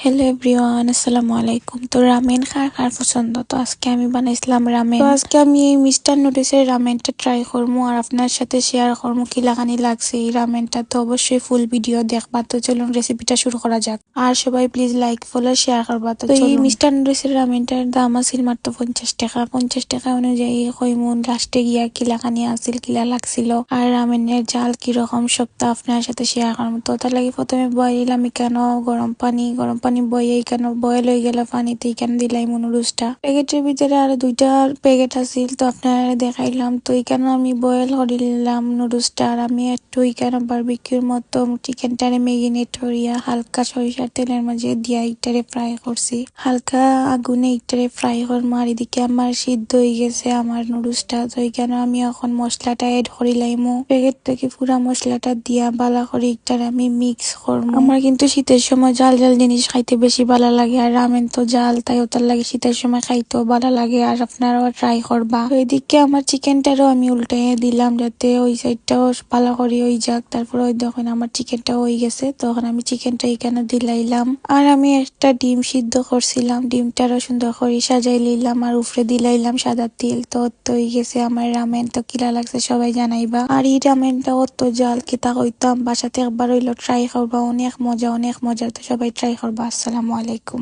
Hello everyone, আসসালামু আলাইকুম। তো রামেন কার কার পছন্দ? তো আজকে আমি বানাইছিলাম রামেন। তো আজকে আমি এই মিস্টার নুডলসের রামেনটা ট্রাই করবো আর আপনার সাথে শেয়ার করবো কি লাগানি লাগছে এই রামেনটা। তো অবশ্যই ফুল ভিডিও দেখবা। তো চলুন রেসিপিটা শুরু করা যাক। আর সবাই প্লিজ লাইক ফলো শেয়ার করবা। তো এই মিস্টার নুডলসের রামেনটার দাম আছিল মাত্র 50 টাকা। 50 টাকা অনুযায়ী কইমুন লাস্টে গিয়া কি লাগানি আছিল, কিলা লাগছিল আর রামেনের জাল কিরকম সবটা আপনার সাথে শেয়ার করবো। তো তার লাগে প্রথমে বয়েল দিলাম কেন গরম পানি বয়ে কেন বয়েল হয়ে গেল পানিতে কেন দিলাই নুডলসটা। প্যাকেটের ভিতরে আর দুইটা প্যাকেট আছিল, তো আপনারা দেখাইলাম। তো এখানে আমি বয়েল করে নিলাম নুডলসটা আর আমি একটু এখানে বারবিকিউর মতো চিকেনটারে মেরিনেট করিয়া হালকা সরিষার তেলের মাঝে দিয়া ইটারে ফ্রাই করছি। হালকা আগুনে ইটারে ফ্রাই করবো আর এদিকে আমার সিদ্ধ হয়ে গেছে আমার নুডলসটা। তো এখানে আমি এখন মশলাটা এড করি লাইমু। প্যাকেট থেকে পুরা মশলাটা দিয়া বালা করে ইটারে আমি মিক্স করবো। আমার কিন্তু শীতের সময় জাল জাল জিনিস খাইতে বেশি ভালো লাগে আর রামেন তো জাল, তাই ওটার লাগে শীতের সময় খাইতেও ভালো লাগে আর আপনারাও ট্রাই করবা। তো এদিকে আমার চিকেনটারও আমি উল্টাইয়ে দিলাম যাতে ওই সাইডটাও ভালো করে হয়ে যাক। তারপরে ওই দেখেন আমার চিকেনটাও হয়ে গেছে। তখন আমি চিকেনটা এখানে দিলাইলাম আর আমি একটা ডিম সিদ্ধ করছিলাম, ডিমটারও সুন্দর করে সাজাই লইলাম আর উপরে দিলাইলাম সাদা তিল। তো হয়ে গেছে আমার রামেন। তো কিলা লাগছে সবাই জানাইবা। আর এই রামেনটা অত জাল কিতা কইতাম, বাসাতে একবার হইলো ট্রাই করবা, অনেক মজা। তো সবাই ট্রাই করবা। আসসালামু আলাইকুম।